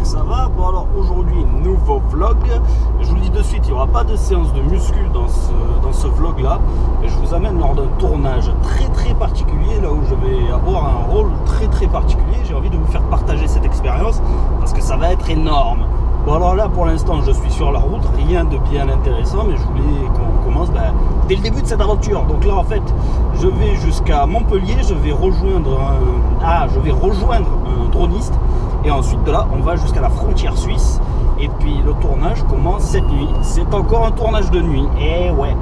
ça va? Bon alors aujourd'hui, nouveau vlog. Je vous le dis de suite, il n'y aura pas de séance de muscu dans ce vlog là. Et je vous amène lors d'un tournage très particulier, là où je vais avoir un rôle très particulier. J'ai envie de vous faire partager cette expérience parce que ça va être énorme. Bon alors là pour l'instant je suis sur la route, rien de bien intéressant, mais je voulais qu'on commence dès le début de cette aventure. Donc là en fait je vais jusqu'à Montpellier, je vais rejoindre un droniste et ensuite de là on va jusqu'à la frontière suisse et puis le tournage commence cette nuit. C'est encore un tournage de nuit, et ouais,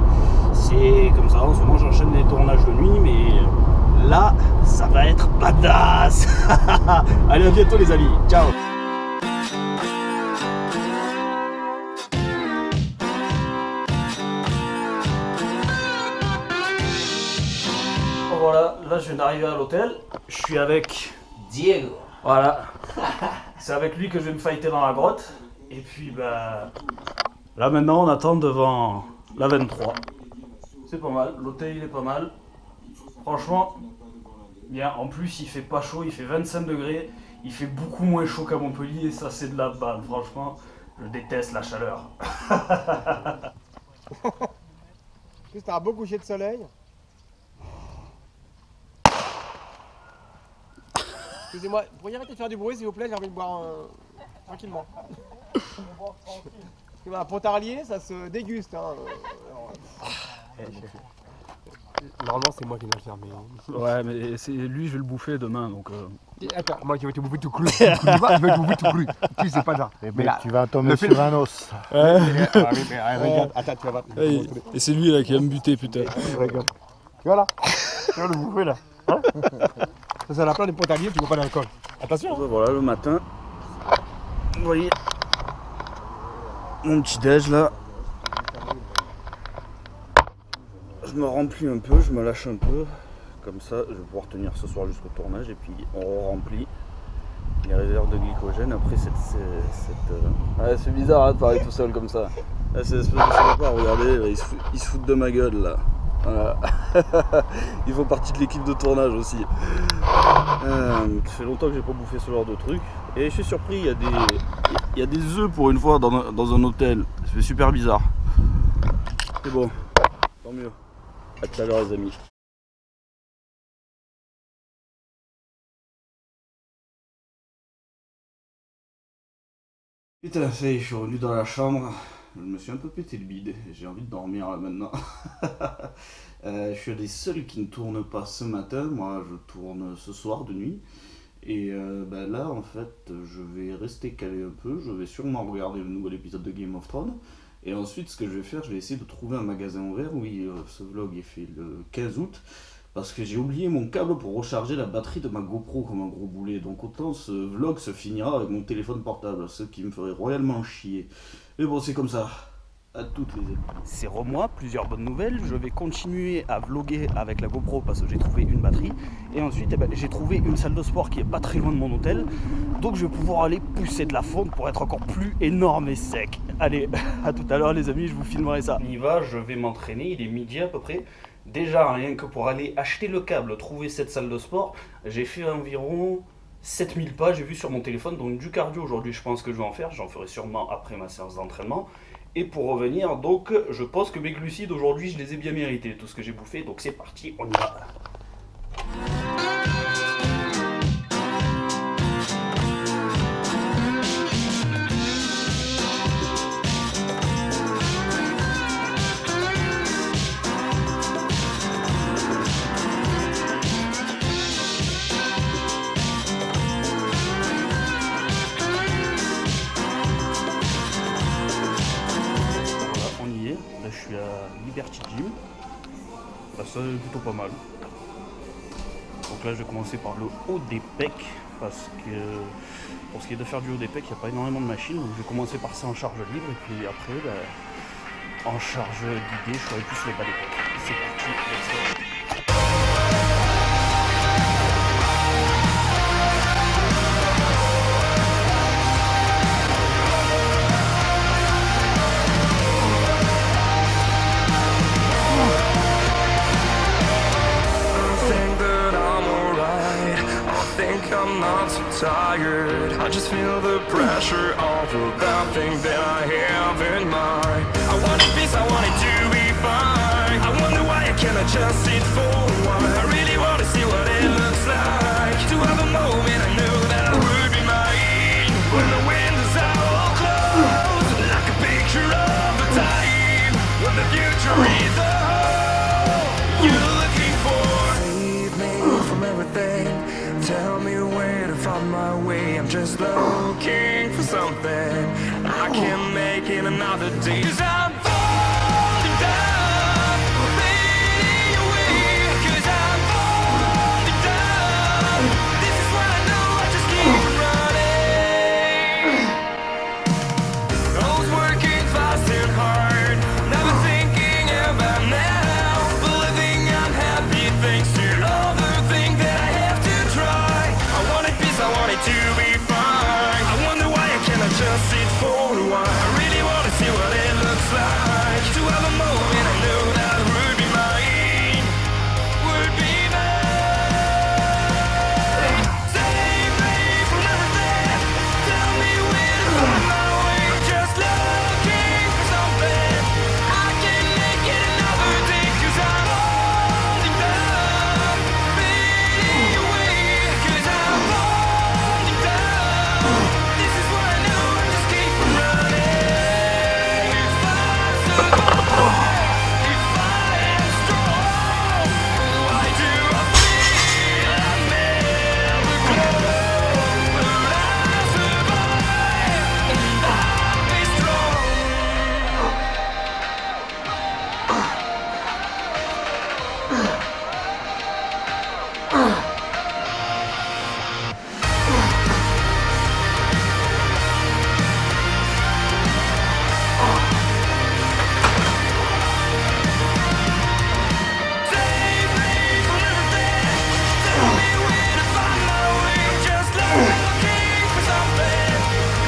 c'est comme ça, en ce moment j'enchaîne les tournages de nuit, mais là ça va être badass. Allez, à bientôt les amis, ciao. Voilà, là je viens d'arriver à l'hôtel, je suis avec Diego. Voilà, c'est avec lui que je vais me fighter dans la grotte. Et puis là maintenant on attend devant la 23. C'est pas mal, l'hôtel il est pas mal. Franchement, bien, en plus il fait pas chaud, il fait 25 degrés. Il fait beaucoup moins chaud qu'à Montpellier, ça c'est de la balle, franchement. Je déteste la chaleur. T'as un beau coucher de soleil. Excusez-moi, vous pourriez arrêter de faire du bruit s'il vous plaît, j'ai envie de boire tranquillement. Un pontarlier, ça se déguste. Hein. Normalement c'est moi qui dois le faire, mais... Ouais, mais c'est lui, je vais le bouffer demain, donc... Attends, moi je vais te bouffer tout cru. Je vais te bouffer tout cru. Tu sais pas ça. Mais là, tu vas tomber sur un os. Regarde, attends, tu vas voir. Et c'est lui là qui va me buter, putain. Regarde. Tu vois là? Tu vas le bouffer là. Hein? Ça c'est la place des pontarliers, tu bois pas d'alcool. Attention. Voilà le matin. Vous voyez mon petit déj là. Je me remplis un peu, je me lâche un peu. Comme ça, je vais pouvoir tenir ce soir jusqu'au tournage. Et puis on remplit les réserves de glycogène après cette... Ouais, c'est bizarre hein, de parler tout seul comme ça. Là, c'est l'espèce de salopard, regardez, ils se foutent de ma gueule là. Voilà. Ils font partie de l'équipe de tournage aussi. Ça fait longtemps que j'ai pas bouffé ce genre de truc. Et je suis surpris, il y a des œufs pour une fois dans un hôtel. Ça fait super bizarre. C'est bon, tant mieux. A tout à l'heure les amis. Putain, ça y est, je suis revenu dans la chambre. Je me suis un peu pété le bide. J'ai envie de dormir là maintenant. Je suis un des seuls qui ne tourne pas ce matin. Moi, je tourne ce soir de nuit. Et là, en fait, je vais rester calé un peu. Je vais sûrement regarder le nouvel épisode de Game of Thrones. Et ensuite, ce que je vais faire, je vais essayer de trouver un magasin ouvert. Oui, ce vlog est fait le 15 août. Parce que j'ai oublié mon câble pour recharger la batterie de ma GoPro comme un gros boulet. Donc autant ce vlog se finira avec mon téléphone portable, ce qui me ferait royalement chier. Mais bon, c'est comme ça. À toutes les amis. C'est moi, plusieurs bonnes nouvelles. Je vais continuer à vlogger avec la GoPro parce que j'ai trouvé une batterie. Et ensuite, j'ai trouvé une salle de sport qui est pas très loin de mon hôtel. Donc je vais pouvoir aller pousser de la fonte pour être encore plus énorme et sec. Allez, à tout à l'heure les amis, je vous filmerai ça. On y va, je vais m'entraîner, il est midi à peu près. Déjà, rien que pour aller acheter le câble, trouver cette salle de sport, j'ai fait environ 7000 pas, j'ai vu sur mon téléphone. Donc du cardio aujourd'hui, je pense que je vais en faire. J'en ferai sûrement après ma séance d'entraînement. Et pour revenir, donc, je pense que mes glucides aujourd'hui, je les ai bien mérités, tout ce que j'ai bouffé. Donc c'est parti, on y va. Là, je suis à Liberty Gym. Là, ça c'est plutôt pas mal. Donc là, je vais commencer par le haut des pecs. Parce que pour ce qui est de faire du haut des pecs, il n'y a pas énormément de machines. Donc je vais commencer par ça en charge libre. Et puis après, en charge guidée, je ferai plus les bas des pecs. C'est parti, let's go. I'm not tired. I just feel the pressure of that thing that I have in mind. I wanted peace, I wanted to be fine. I wonder why I can't adjust it for a while. I really want to see what it looks like. To have a moment I knew that I would be mine. When the windows are all closed, like a picture of a time. When the future is the hole you're looking for. Save me from everything. Tell me where to find my way. I'm just looking for something I can make it another day. 'Cause I'm falling down, fading away. 'Cause I'm falling down. This is what I know, I just keep running. I was working fast and hard, never thinking about now. But living unhappy thanks to all the things that I have to try. I wanted peace, I wanted to be fine. I wonder why I can't adjust it for a while. I really want to see what it looks like. To have a moment I knew that would be mine. Would be mine. Save me from everything. Tell me where to find my way. Just looking for something I can make it another day. 'Cause I'm falling down, fading away. 'Cause I'm falling down. This is what I know, I just keep running. If I survive, if I am strong, why do I feel I never grow? But I survive, and I'll be strong. Save me from everything. Tell me where to find my way. Just looking for something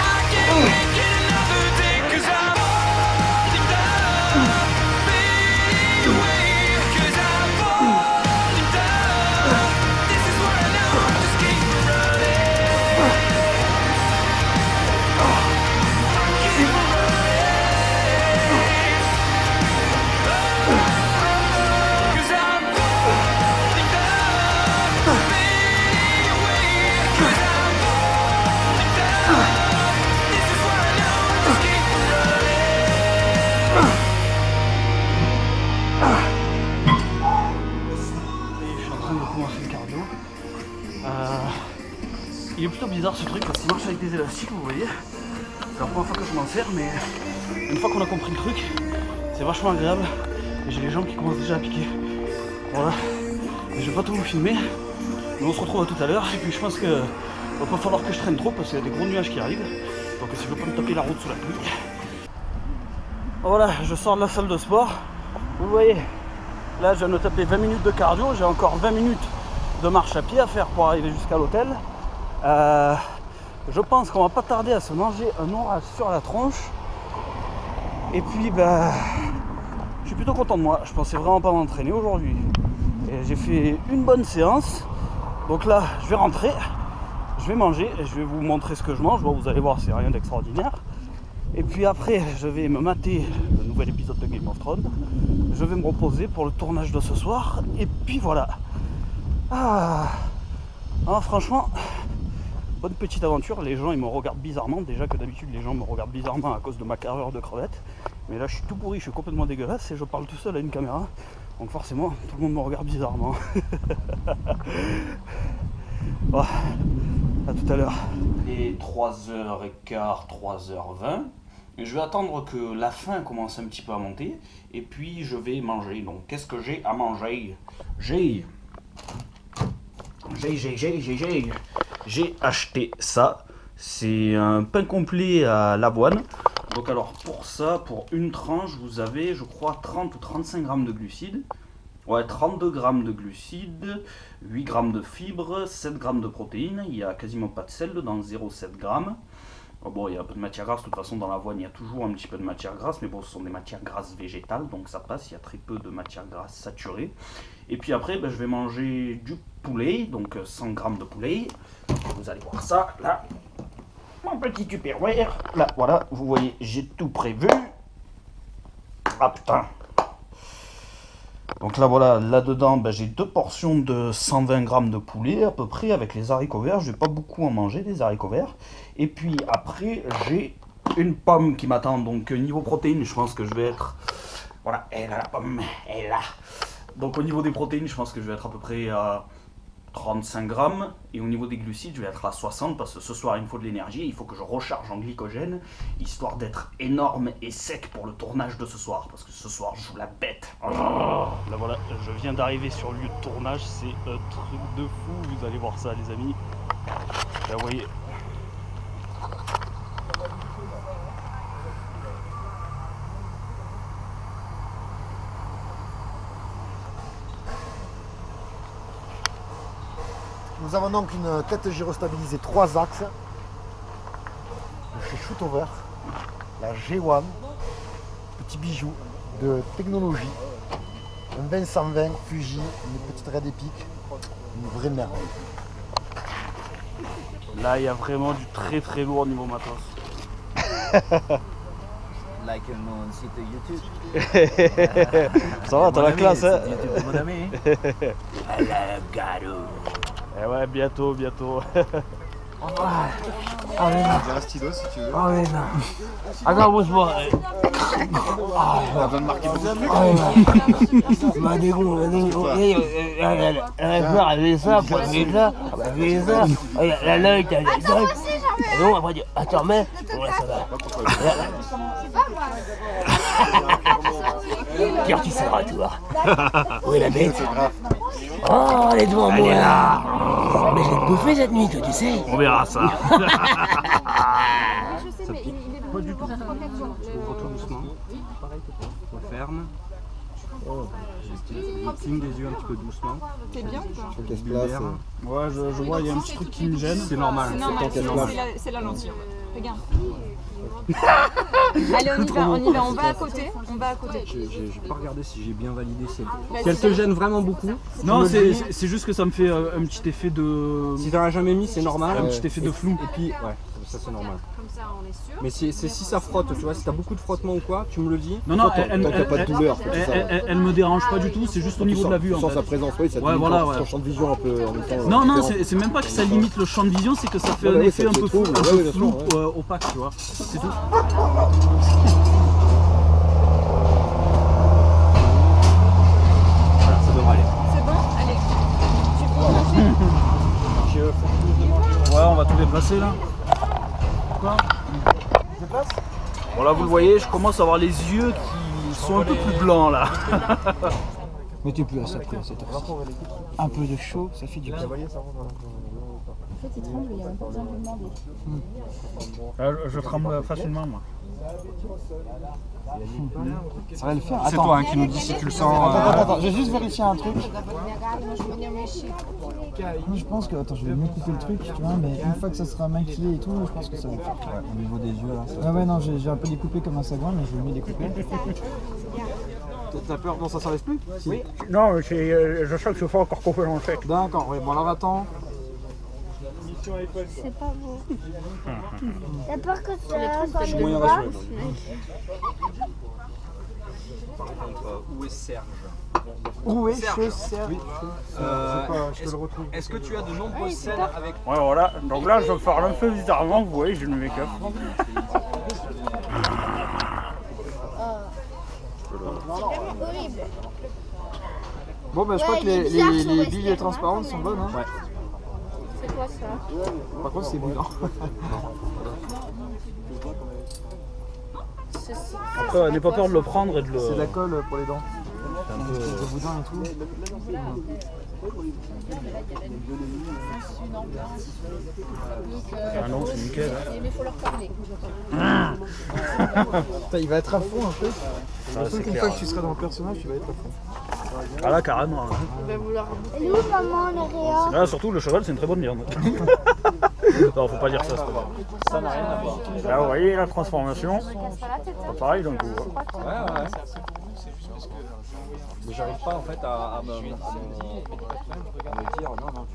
I can make it another day. 'Cause I'm falling down, fading away. 'Cause I'm falling down. This is what I know, I just keep running. Keep running. 'Cause I'm falling down, fading away. 'Cause I'm falling down. This is what I know, I just keep running. Et je suis en train de commencer le cardio. Il est plutôt bizarre ce truc parce qu'il marche avec des élastiques, vous voyez. C'est la première fois que je m'en sers, mais une fois qu'on a compris le truc, c'est vachement agréable. Et j'ai les jambes qui commencent déjà à piquer. Voilà. Et je vais pas tout vous filmer, mais on se retrouve à tout à l'heure. Et puis je pense que va pas falloir que je traîne trop parce qu'il y a des gros nuages qui arrivent. Donc si je veux pas me taper la route sous la pluie. Voilà, je sors de la salle de sport. Vous voyez, là je viens de taper 20 minutes de cardio. J'ai encore 20 minutes de marche à pied à faire pour arriver jusqu'à l'hôtel. Je pense qu'on va pas tarder à se manger un orage sur la tronche. Et puis bah, je suis plutôt content de moi. Je pensais vraiment pas m'entraîner aujourd'hui. Et j'ai fait une bonne séance. Donc là, je vais rentrer, je vais manger, et je vais vous montrer ce que je mange. Bon, vous allez voir, c'est rien d'extraordinaire. Et puis après, je vais me mater le nouvel épisode de Game of Thrones. Je vais me reposer pour le tournage de ce soir. Et puis voilà. Alors franchement, bonne petite aventure. Les gens ils me regardent bizarrement. Déjà que d'habitude les gens me regardent bizarrement à cause de ma carrure de crevette. Mais là je suis tout pourri, je suis complètement dégueulasse et je parle tout seul à une caméra. Donc forcément tout le monde me regarde bizarrement. Bon, à tout à l'heure. Il est 3h15, 3h20. Je vais attendre que la faim commence un petit peu à monter. Et puis je vais manger. Donc qu'est-ce que j'ai à manger? J'ai acheté ça. C'est un pain complet à l'avoine. Donc alors pour ça, pour une tranche, vous avez je crois 30 ou 35 grammes de glucides. Ouais, 32 grammes de glucides, 8 grammes de fibres, 7 grammes de protéines. Il n'y a quasiment pas de sel dedans, 0,7 grammes. Bon, il y a un peu de matière grasse, de toute façon dans l'avoine il y a toujours un petit peu de matière grasse, mais bon, ce sont des matières grasses végétales, donc ça passe, il y a très peu de matière grasse saturée. Et puis après, je vais manger du poulet, donc 100 g de poulet. Vous allez voir ça, là, mon petit tupperware, là, voilà, vous voyez, j'ai tout prévu. Ah putain. Donc là voilà, là-dedans, j'ai 2 portions de 120 g de poulet à peu près avec les haricots verts. Je vais pas beaucoup en manger, les haricots verts. Et puis après, j'ai une pomme qui m'attend. Donc niveau protéines, je pense que je vais être... Voilà, elle est là, la pomme, elle est là. Donc au niveau des protéines, je pense que je vais être à peu près à 35 grammes. Et au niveau des glucides, je vais être à 60 parce que ce soir, il me faut de l'énergie. Il faut que je recharge en glycogène, histoire d'être énorme et sec pour le tournage de ce soir. Parce que ce soir, je joue la bête. Oh, là voilà, je viens d'arriver sur le lieu de tournage. C'est un truc de fou. Vous allez voir ça, les amis. Là, vous voyez... Nous avons donc une tête gyrostabilisée 3 axes de chez Shootover, la G1, petit bijou de technologie, un 20-120 Fuji, une petite raide épique, une vraie merveille. Là, il y a vraiment du très très lourd niveau matos. Like mon site YouTube. Ça va, t'as la classe, hein? YouTube de mon ami. Hello, Garo. Eh ouais, bientôt. Ah mais non. J'ai un stylo si tu veux. Ah mais non. Attends, bouge-moi. T'as besoin de marquer plus. Ma dégoût. Elle avait ça, pour elle avait ça. Elle avait ça. La l'œil, t'as les ça. Non, après, attends, mais. Ouais, ça va. Pierre, tu seras, tu vois. Où est la bête? Oh, elle est devant moi. Là. Mais je vais te bouffer cette nuit, toi, tu sais. On verra ça. Je sais, mais il est pas du tout. Retourne doucement. On ferme. On cligne des yeux un petit peu doucement. T'es bien ou pas? Ouais, je vois, il y a un petit truc qui me gêne. C'est normal. C'est normal, c'est la lentille. Regarde. Allez, on y va, on va à côté. J'ai pas regardé si j'ai bien validé. Si elle te gêne vraiment beaucoup. Non, c'est juste que ça me fait un petit effet de... Si t'en as jamais mis, c'est normal. Un petit effet de flou. Et puis, ouais, ça c'est normal. Comme ça, on est sûr. Mais si ça frotte, tu vois, si t'as beaucoup de frottement ou quoi, tu me le dis. Non, elle me dérange pas du tout, c'est juste au niveau de la vue. Sans sa présence, oui, ça te limite ton champ de vision un peu en même temps. Non, c'est même pas que ça limite le champ de vision, c'est que ça fait un effet un peu flou, opaque, tu vois. C'est tout. Voilà, ça devrait aller. C'est bon? Allez. Tu peux manger? Ouais, on va tout déplacer là. Quoi? Bon là vous le voyez, je commence à avoir les yeux qui sont un peu plus blancs là. Mettez plus à ça près, c'est un peu de chaud, ça fait du bien. En fait, il tremble, il n'y a même pas besoin de lui demander. Je tremble facilement moi. Ça va le faire. C'est toi qui nous dis si tu le sens. Attends, je vais juste vérifier un truc. Je pense que, attends, je vais mieux couper le truc, tu vois, mais une fois que ça sera maquillé et tout, je pense que ça va le faire. Ouais, au niveau des yeux, là. Ouais, non, j'ai un peu découpé comme un sagouin, mais je vais mieux découper. T'as peur? Non, ça s'enlève plus? Oui. Non, je sens que je fais encore couper mon chèque. D'accord, oui, bon alors attends. C'est pas beau. T'as peur que ça soit Je suis de moyen bras? rassuré. Où est Serge? Où est Serge. Serge? Oui. Est-ce que tu as de nombreuses scènes avec... Ouais voilà, donc là je parle un peu bizarrement, vous voyez, j'ai le make-up. Horrible. Bon, bah je crois que les billes transparentes sont bonnes. Hein. Ouais. C'est quoi ça? Par contre, c'est bouillant. Après, n'aie pas peur de le prendre et de le... C'est de la colle pour les dents. Un peu de boudin et tout. Ah non, c'est nickel. Mais il faut leur parler. Putain, il va être à fond un peu. Ah, Je pense qu'une fois que tu seras dans le personnage, tu vas être à fond. Ah là, carrément. Hein. Elle est où maman, le rayon? Là, surtout, le cheval, c'est une très bonne viande. Non, faut pas dire ça, c'est pas. Ça n'a rien à voir. Là, vous voyez la transformation. Pas pareil d'un coup. Ouais. Mais j'arrive pas en fait à me dire non,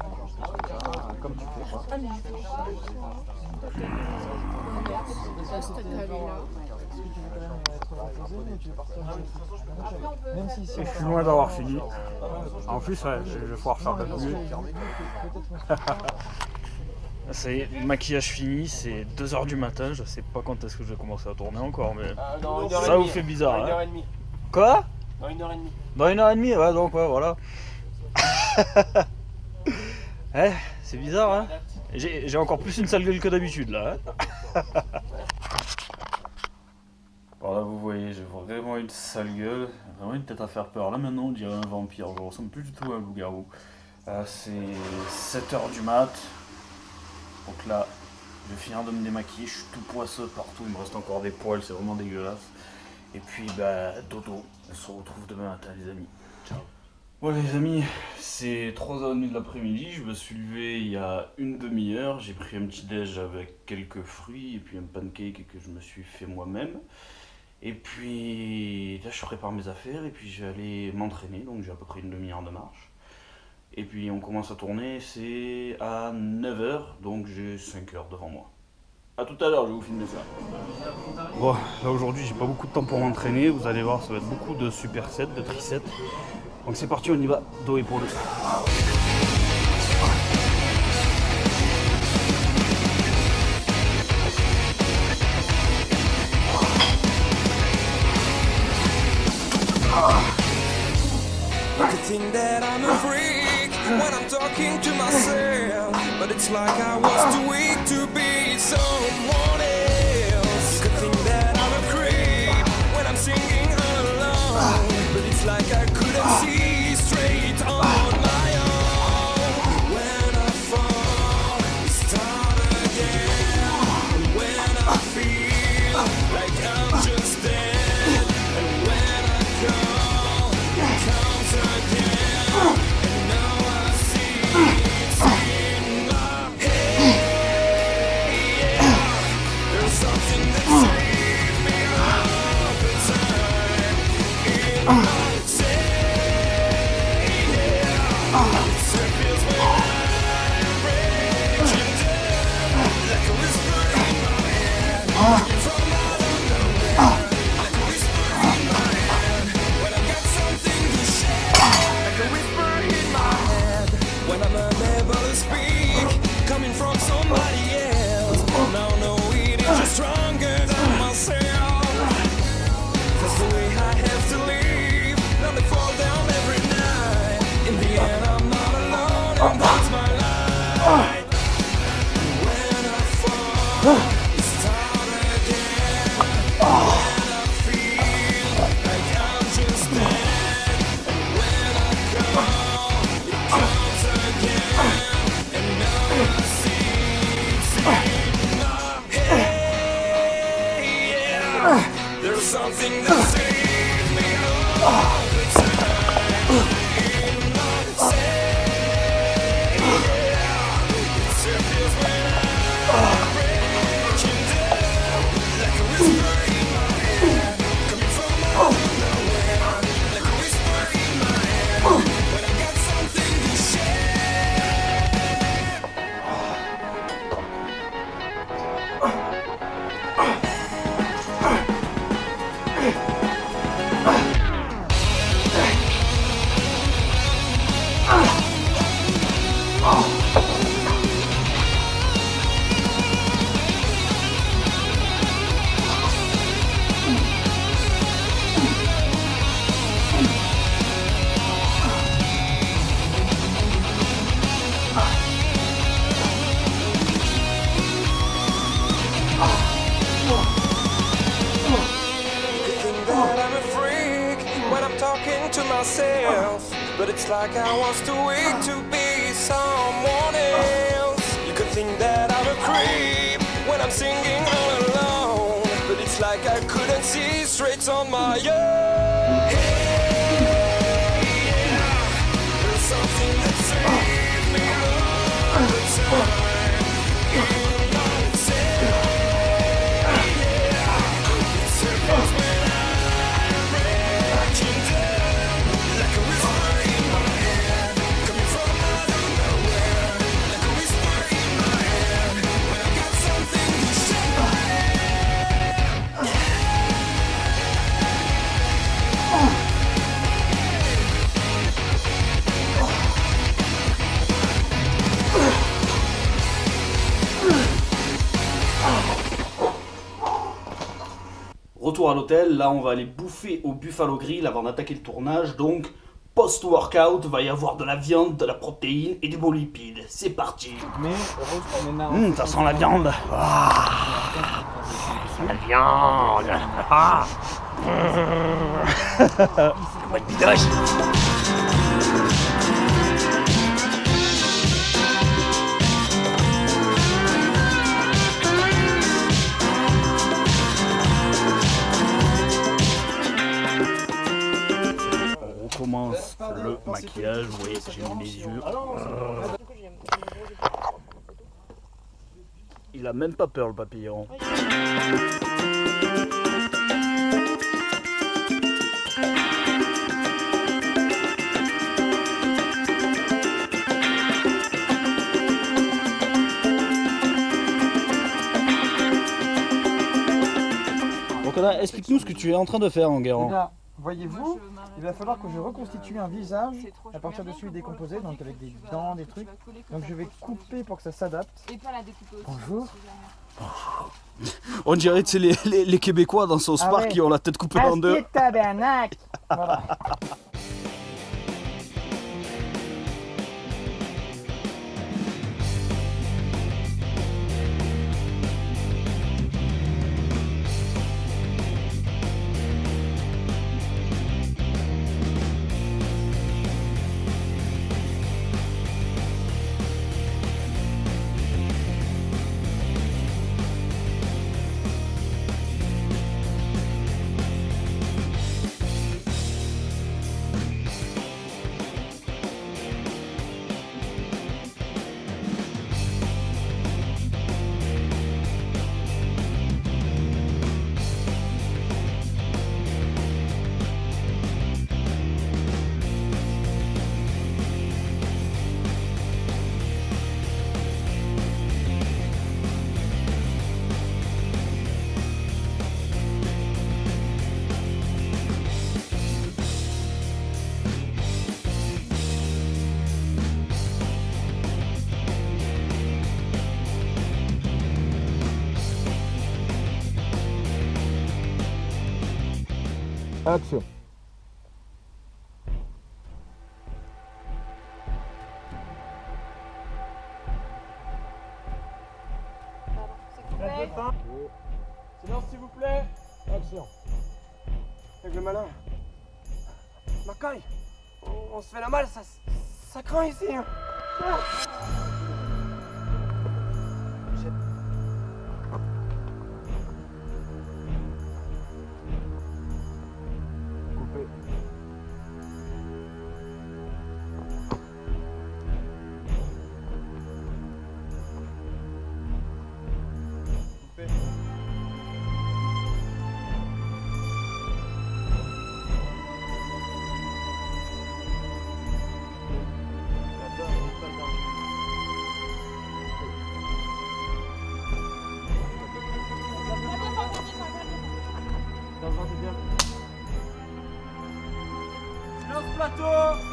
comme tu fais quoi. Et je suis loin d'avoir fini. En plus, ouais, je vais pouvoir faire de mieux. C'est maquillage fini, c'est 2h du matin, je sais pas quand est-ce que je vais commencer à tourner encore, mais ça vous fait bizarre. Dans 1h30. Hein. Quoi? Dans 1h30. Dans 1h30, ouais, donc ouais, voilà. C'est bizarre, hein. J'ai encore plus une sale gueule que d'habitude là. Hein. Alors là, vous voyez, j'ai vraiment une sale gueule, vraiment une tête à faire peur. Là maintenant, on dirait un vampire, je ressemble plus du tout à un loup-garou. C'est 7h du mat. Donc là, je vais finir de me démaquiller, je suis tout poisseux partout, il me reste encore des poils, c'est vraiment dégueulasse. Et puis, bah, dodo, on se retrouve demain matin les amis. Ciao. Bon les amis, c'est 3h30 de l'après-midi, je me suis levé il y a une demi-heure, j'ai pris un petit déj avec quelques fruits et puis un pancake que je me suis fait moi-même. Et puis là je prépare mes affaires et puis je vais aller m'entraîner, donc j'ai à peu près une demi-heure de marche. Et puis on commence à tourner, c'est à 9h, donc j'ai 5 heures devant moi. A tout à l'heure, je vais vous filmer ça. Bon, là aujourd'hui j'ai pas beaucoup de temps pour m'entraîner, vous allez voir, ça va être beaucoup de supersets, de trisets. Donc c'est parti, on y va, dos épaule. You think that I'm a freak when I'm talking to myself, but it's like I was too weak to be someone else. You think that I'm a creep when I'm singing alone, but it's like I couldn't see straight on my own. When I fall, start again. And when I feel like I'm just dead, and when I call, it comes again. And now I see it's in my head. Yeah. There's something that saves me all the time in my head. There's something that saves me all the time in my head. It feels when I'm breaking down, like a whisper in my head, coming from out of nowhere, like a whisper in my head, when I got something to share. But it's like I was too weak to be someone else. You could think that I'm a creep when I'm singing all alone, but it's like I couldn't see straight on my own. Hey, yeah. There's something that saves me all the time. Retour à l'hôtel, là on va aller bouffer au Buffalo Grill avant d'attaquer le tournage, donc post-workout, va y avoir de la viande, de la protéine et des bons lipides. C'est parti. Ça sent la viande. La viande. Bonne bidoche. On commence le maquillage, vous voyez, j'ai mis les yeux. Il a même pas peur le papillon. Donc là, explique-nous ce que tu es en train de faire, Enguerrand. Voyez-vous, il va falloir que je reconstitue un visage à partir de celui décomposé, donc avec des dents, des trucs. Donc je vais couper pour que ça s'adapte. Bonjour. On dirait que c'est les Québécois dans South Park qui ont la tête coupée en deux. Tabernacle. Voilà. Action. Silence s'il vous plaît. Action. Avec le malin. Macaille, on se fait la malle, ça craint ici. Hein. Silence plateau.